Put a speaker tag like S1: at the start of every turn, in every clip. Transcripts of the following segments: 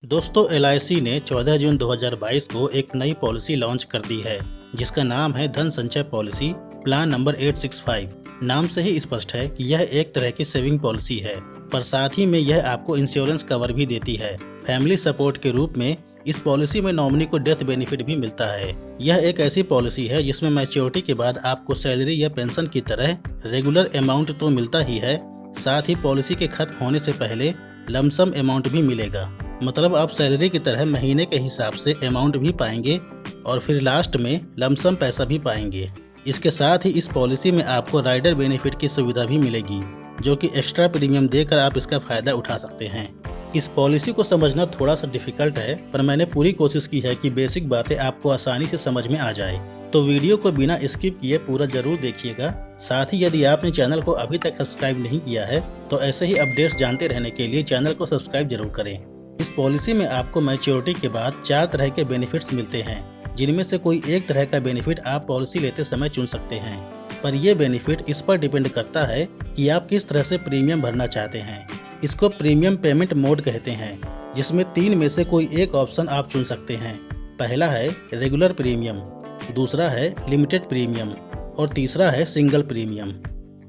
S1: दोस्तों एलआईसी ने 14 जून 2022 को एक नई पॉलिसी लॉन्च कर दी है जिसका नाम है धन संचय पॉलिसी प्लान नंबर 865। नाम से ही स्पष्ट है कि यह एक तरह की सेविंग पॉलिसी है, पर साथ ही में यह आपको इंश्योरेंस कवर भी देती है। फैमिली सपोर्ट के रूप में इस पॉलिसी में नॉमिनी को डेथ बेनिफिट भी मिलता है। यह एक ऐसी पॉलिसी है जिसमें मैच्योरिटी के बाद आपको सैलरी या पेंशन की तरह रेगुलर अमाउंट तो मिलता ही है, साथ ही पॉलिसी के खत्म होने से पहले लमसम अमाउंट भी मिलेगा। मतलब आप सैलरी की तरह महीने के हिसाब से अमाउंट भी पाएंगे और फिर लास्ट में लमसम पैसा भी पाएंगे। इसके साथ ही इस पॉलिसी में आपको राइडर बेनिफिट की सुविधा भी मिलेगी, जो कि एक्स्ट्रा प्रीमियम देकर आप इसका फायदा उठा सकते हैं। इस पॉलिसी को समझना थोड़ा सा डिफिकल्ट है, पर मैंने पूरी कोशिश की है कि बेसिक बातें आपको आसानी से समझ में आ जाए। तो वीडियो को बिना स्किप किए पूरा जरूर देखिएगा। साथ ही यदि आपने चैनल को अभी तक सब्सक्राइब नहीं किया है तो ऐसे ही अपडेट्स जानते रहने के लिए चैनल को सब्सक्राइब जरूर करें। इस पॉलिसी में आपको मैच्योरिटी के बाद 4 तरह के बेनिफिट्स मिलते हैं, जिनमें से कोई एक तरह का बेनिफिट आप पॉलिसी लेते समय चुन सकते हैं। पर यह बेनिफिट इस पर डिपेंड करता है कि आप किस तरह से प्रीमियम भरना चाहते हैं। इसको प्रीमियम पेमेंट मोड कहते हैं, जिसमें 3 में से कोई एक ऑप्शन आप चुन सकते हैं। पहला है रेगुलर प्रीमियम, दूसरा है लिमिटेड प्रीमियम और तीसरा है सिंगल प्रीमियम।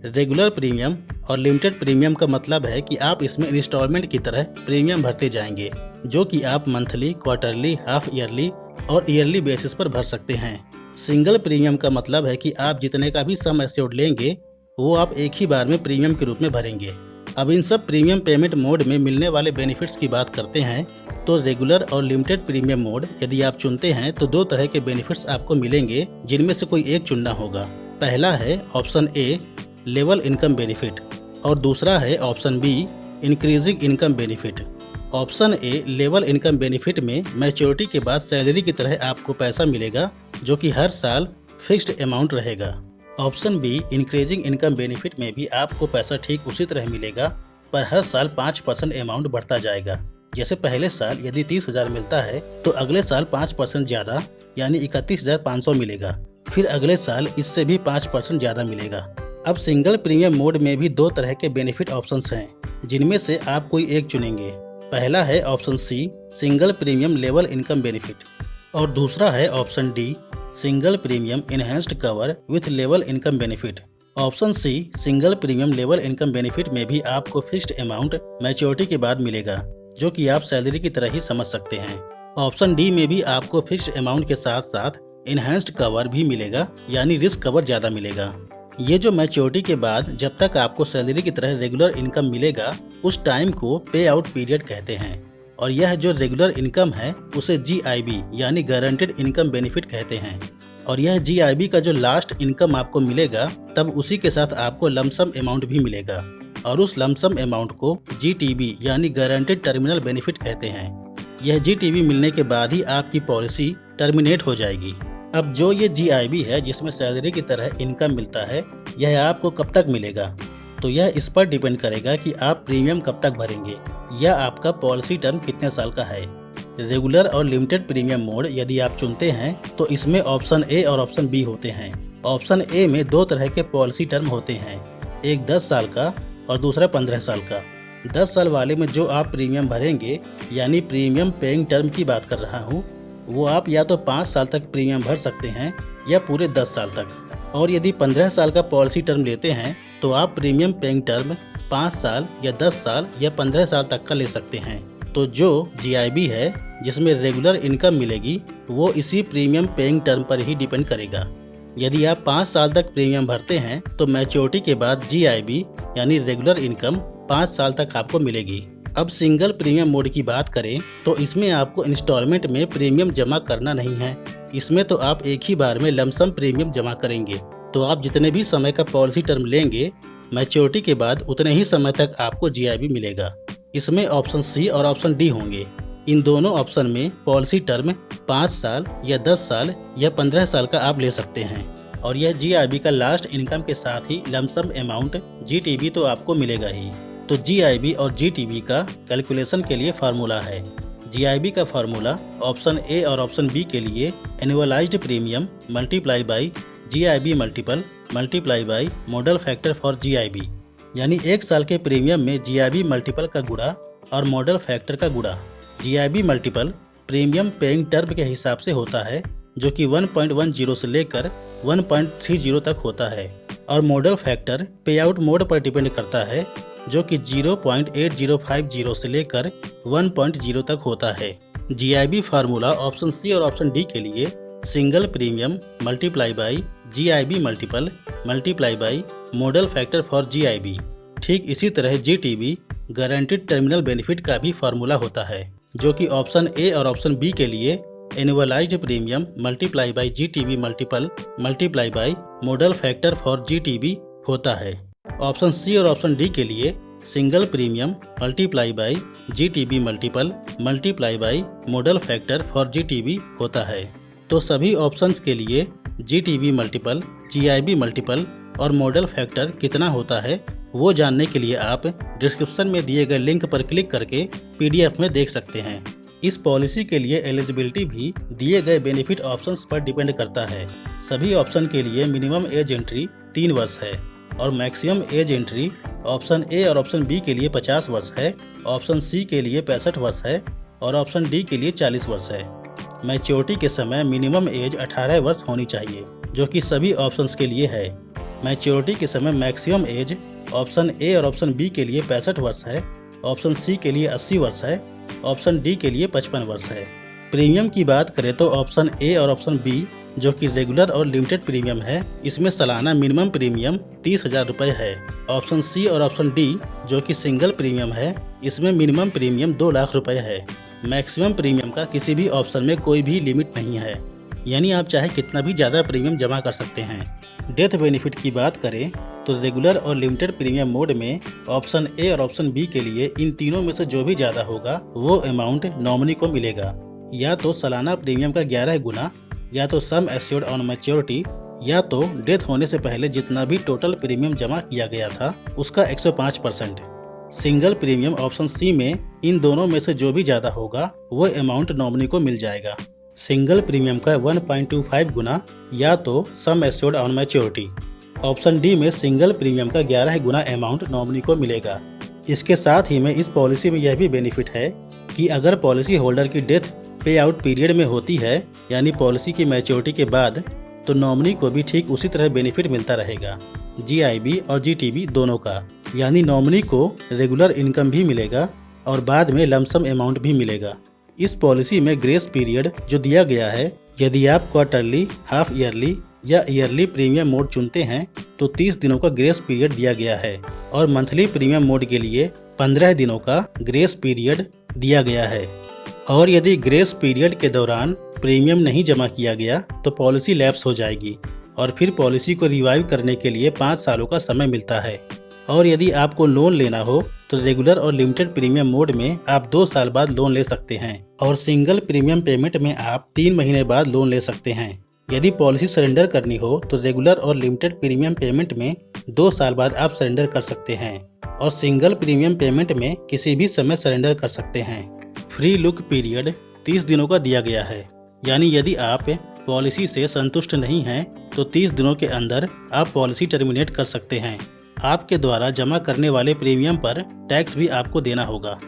S1: रेगुलर प्रीमियम और लिमिटेड प्रीमियम का मतलब है कि आप इसमें इंस्टॉलमेंट की तरह प्रीमियम भरते जाएंगे, जो कि आप मंथली, क्वार्टरली, हाफ ईयरली और ईयरली बेसिस पर भर सकते हैं। सिंगल प्रीमियम का मतलब है कि आप जितने का भी सम एश्योर्ड लेंगे वो आप एक ही बार में प्रीमियम के रूप में भरेंगे। अब इन सब प्रीमियम पेमेंट मोड में मिलने वाले बेनिफिट्स की बात करते हैं तो रेगुलर और लिमिटेड प्रीमियम मोड यदि आप चुनते हैं तो 2 तरह के बेनिफिट्स आपको मिलेंगे, जिनमें से कोई एक चुनना होगा। पहला है option A level income benefit और दूसरा है option be increasing income benefit. Option A level income benefit में मैच्योरिटी के बाद सैलरी की तरह आपको पैसा मिलेगा, जो कि हर साल फिक्स्ड अमाउंट रहेगा। Option be increasing income benefit में भी आपको पैसा ठीक उसी तरह मिलेगा, पर हर साल 5% अमाउंट बढ़ता जाएगा। जैसे पहले साल यदि 30,000 मिलता है तो अगले साल 5% ज़्यादा यानी 31,500 मिलेगा, फिर अगले साल इससे भी 5% ज़्यादा मिलेगा। अब सिंगल प्रीमियम मोड में भी 2 तरह के बेनिफिट ऑप्शंस हैं, जिनमें से आप कोई एक चुनेंगे। पहला है option C single premium level income benefit और दूसरा है option D single premium enhanced cover with level income benefit. Option C single premium level income benefit में भी आपको फिक्स्ड अमाउंट मैच्योरिटी के बाद मिलेगा, जो कि आप सैलरी की तरह ही समझ सकते हैं। ऑप्शन डी में भी आपको फिक्स्ड अमाउंट के साथ साथ इनहेंस्ड कवर भी मिलेगा, यानी रिस्क कवर ज़्यादा मिलेगा। ये जो मैच्योरिटी के बाद जब तक आपको सैलरी की तरह रेगुलर इनकम मिलेगा, उस टाइम को पे आउट पीरियड कहते हैं। और यह जो रेगुलर इनकम है उसे GIB यानी गारंटेड इनकम बेनिफिट कहते हैं। और यह GIB का जो लास्ट इनकम आपको मिलेगा तब उसी के साथ आपको लमसम अमाउंट भी मिलेगा, और उस लमसम अमाउंट को GTB यानी गारंटेड टर्मिनल बेनिफिट कहते हैं। यह GTB मिलने के बाद ही आपकी पॉलिसी टर्मिनेट हो जाएगी। अब जो ये GIB है जिसमें सैलरी की तरह इनकम मिलता है, यह आपको कब तक मिलेगा, तो यह इस पर डिपेंड करेगा कि आप प्रीमियम कब तक भरेंगे या आपका पॉलिसी टर्म कितने साल का है। रेगुलर और लिमिटेड प्रीमियम मोड यदि आप चुनते हैं तो इसमें ऑप्शन ए और ऑप्शन बी होते हैं। ऑप्शन ए में 2 तरह के पॉलिसी टर्म होते हैं, एक 10 साल का और दूसरा 15 साल का। 10 साल वाले में जो आप प्रीमियम भरेंगे, यानी प्रीमियम पेइंग टर्म की बात कर रहा हूँ, वो आप या तो 5 साल तक प्रीमियम भर सकते हैं या पूरे 10 साल तक। और यदि 15 साल का पॉलिसी टर्म लेते हैं तो आप प्रीमियम पेइंग टर्म 5 साल या 10 साल या 15 साल तक का ले सकते हैं। तो जो GIB है जिसमें रेगुलर इनकम मिलेगी वो इसी प्रीमियम पेइंग टर्म पर ही डिपेंड करेगा। यदि आप 5 साल तक प्रीमियम भरते हैं तो मैच्योरिटी के बाद GIB यानी रेगुलर इनकम 5 साल तक आपको मिलेगी। अब सिंगल प्रीमियम मोड की बात करें तो इसमें आपको इंस्टॉलमेंट में प्रीमियम जमा करना नहीं है। इसमें तो आप एक ही बार में लमसम प्रीमियम जमा करेंगे, तो आप जितने भी समय का पॉलिसी टर्म लेंगे मैच्योरिटी के बाद उतने ही समय तक आपको GIB मिलेगा। इसमें ऑप्शन सी और ऑप्शन डी होंगे। इन दोनों ऑप्शन में पॉलिसी टर्म 5 साल या 10 साल या 15 साल का आप ले सकते हैं, और यह GIB का लास्ट इनकम के साथ ही लमसम अमाउंट GTB तो आपको मिलेगा ही। तो GIB और GTB का कैलकुलेशन के लिए फार्मूला है। GIB का फार्मूला ऑप्शन ए और ऑप्शन बी के लिए annualised premium multiply by GIB multiply by model factor for GIB, यानी 1 साल के प्रीमियम में GIB मल्टीपल का गुणा और मॉडल फैक्टर का गुणा। GIB multiple premium paying term के हिसाब से होता है, जो कि 1.10 से लेकर 1.30 तक होता है, और मॉडल फैक्टर पे आउट मोड पर डिपेंड करता है, जो कि 0.8050 से लेकर 1.0 तक होता है। GIB फार्मूला ऑप्शन सी और ऑप्शन डी के लिए single premium multiply by GIB multiple multiply by model factor for GIB। ठीक इसी तरह GTB गारंटीड टर्मिनल बेनिफिट का भी फार्मूला होता है, जो कि ऑप्शन ए और ऑप्शन बी के लिए annualised premium multiply by GTB multiple multiply by model factor for GTB होता है। ऑप्शन सी और ऑप्शन डी के लिए single premium multiply by GTB multiple multiply by model factor for GTB होता है। तो सभी ऑप्शंस के लिए GTB मल्टीपल, GIB मल्टीपल और मॉडल फैक्टर कितना होता है वो जानने के लिए आप डिस्क्रिप्शन में दिए गए लिंक पर क्लिक करके PDF में देख सकते हैं। इस पॉलिसी के लिए एलिजिबिलिटी भी दिए गए बेनिफिट ऑप्शंस पर डिपेंड करता है। सभी ऑप्शन के लिए मिनिमम एज एंट्री 3 वर्ष है और maximum age entry option A और ऑप्शन बी के लिए 50 वर्ष है, ऑप्शन सी के लिए 65 वर्ष है और ऑप्शन डी के लिए 40 वर्ष है। मैच्योरिटी के समय मिनिमम एज 18 वर्ष होनी चाहिए, जो कि सभी ऑप्शंस के लिए है। मैच्योरिटी के समय मैक्सिमम एज ऑप्शन ए और ऑप्शन बी के लिए 65 वर्ष है, ऑप्शन सी के लिए 80 वर्ष है, ऑप्शन डी के लिए 55 वर्ष है। प्रीमियम की बात करें तो ऑप्शन ए और ऑप्शन बी, जो कि रेगुलर और लिमिटेड प्रीमियम है, इसमें सालाना मिनिमम प्रीमियम 30,000 रुपये है। ऑप्शन सी और ऑप्शन डी, जो कि सिंगल प्रीमियम है, इसमें मिनिमम प्रीमियम 2 लाख रुपये है। मैक्सिमम प्रीमियम का किसी भी ऑप्शन में कोई भी लिमिट नहीं है, यानी आप चाहे कितना भी ज़्यादा प्रीमियम जमा कर सकते हैं। डेथ बेनिफिट की बात करें तो रेगुलर और लिमिटेड प्रीमियम मोड में ऑप्शन ए और ऑप्शन बी के लिए इन तीनों में से जो भी ज़्यादा होगा वो अमाउंट नॉमिनी को मिलेगा, या तो सालाना प्रीमियम का 11 गुना, या तो सम एश्योर्ड ऑन मैच्योरिटी, या तो डेथ होने से पहले जितना भी टोटल प्रीमियम जमा किया गया था उसका 105%। सिंगल प्रीमियम ऑप्शन सी में इन दोनों में से जो भी ज़्यादा होगा वो अमाउंट नॉमिनी को मिल जाएगा। सिंगल प्रीमियम का 1.25 गुना, या तो sum assured on maturity. Option D में सिंगल प्रीमियम का 11 गुना अमाउंट नॉमिनी को मिलेगा। इसके साथ ही में इस पॉलिसी में यह भी बेनिफिट है कि अगर पॉलिसी होल्डर की डेथ पे आउट पीरियड में होती है, यानी पॉलिसी की मैच्योरिटी के बाद, तो नॉमिनी को भी ठीक उसी तरह बेनिफिट मिलता रहेगा, GIB और GTB दोनों का। यानी नॉमिनी को रेगुलर इनकम भी मिलेगा और बाद में लमसम अमाउंट भी मिलेगा। इस पॉलिसी में ग्रेस पीरियड जो दिया गया है, यदि आप क्वार्टरली, हाफ ईयरली या ईयरली प्रीमियम मोड चुनते हैं तो 30 दिनों का ग्रेस पीरियड दिया गया है, और मंथली प्रीमियम मोड के लिए 15 दिनों का ग्रेस पीरियड दिया गया है। और यदि ग्रेस पीरियड के दौरान प्रीमियम नहीं जमा किया गया तो पॉलिसी लैप्स हो जाएगी और फिर पॉलिसी को रिवाइव करने के लिए 5 सालों का समय मिलता है। और यदि आपको लोन लेना हो तो रेगुलर और लिमिटेड प्रीमियम मोड में आप 2 साल बाद लोन ले सकते हैं, और सिंगल प्रीमियम पेमेंट में आप 3 महीने बाद लोन ले सकते हैं। यदि पॉलिसी सरेंडर करनी हो तो रेगुलर और लिमिटेड प्रीमियम पेमेंट में 2 साल बाद आप सरेंडर कर सकते हैं, और सिंगल प्रीमियम पेमेंट में किसी भी समय सरेंडर कर सकते हैं। फ्री लुक पीरियड 30 दिनों का दिया गया है, यानी यदि आप पॉलिसी से संतुष्ट नहीं हैं तो 30 दिनों के अंदर आप पॉलिसी टर्मिनेट कर सकते हैं। आपके द्वारा जमा करने वाले प्रीमियम पर टैक्स भी आपको देना होगा।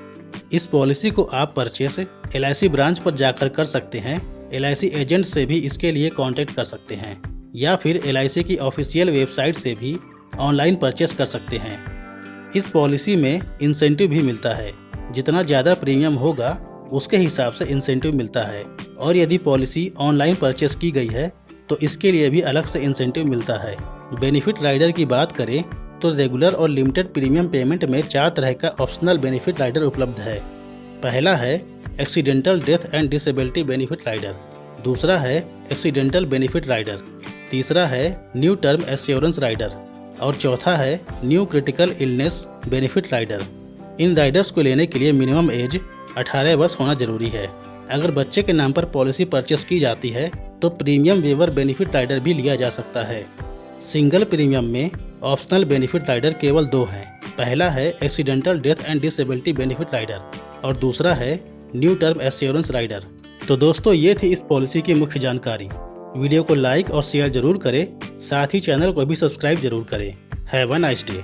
S1: इस पॉलिसी को आप परचेस LIC ब्रांच पर जाकर कर सकते हैं। LIC एजेंट से भी इसके लिए कांटेक्ट कर सकते हैं, या फिर LIC की ऑफिशियल वेबसाइट से भी ऑनलाइन परचेस कर सकते हैं। इस पॉलिसी में इंसेंटिव भी मिलता है, जितना ज़्यादा प्रीमियम होगा उसके हिसाब से इंसेंटिव मिलता है, और यदि पॉलिसी ऑनलाइन परचेस की गई है तो इसके लिए भी अलग से इंसेंटिव मिलता है। बेनिफिट राइडर की बात करें तो रेगुलर और लिमिटेड प्रीमियम पेमेंट में 4 तरह का ऑप्शनल बेनिफिट राइडर उपलब्ध है। पहला है accidental death and disability benefit rider, दूसरा है एक्सीडेंटल बेनिफिट राइडर, तीसरा है न्यू टर्म एश्योरेंस राइडर, और चौथा है new critical illness benefit rider. इन राइडर्स को लेने के लिए मिनिमम एज 18 वर्ष होना जरूरी है। अगर बच्चे के नाम पर पॉलिसी परचेस की जाती है तो प्रीमियम वेवर बेनिफिट राइडर भी लिया जा सकता है। सिंगल प्रीमियम में ऑप्शनल बेनिफिट राइडर केवल 2 हैं। पहला है accidental death and disability benefit rider और दूसरा है न्यू टर्म एश्योरेंस राइडर। तो दोस्तों, ये थी इस पॉलिसी की मुख्य जानकारी। वीडियो को लाइक और शेयर जरूर करें, साथ ही चैनल को भी सब्सक्राइब जरूर करें। Have a nice day.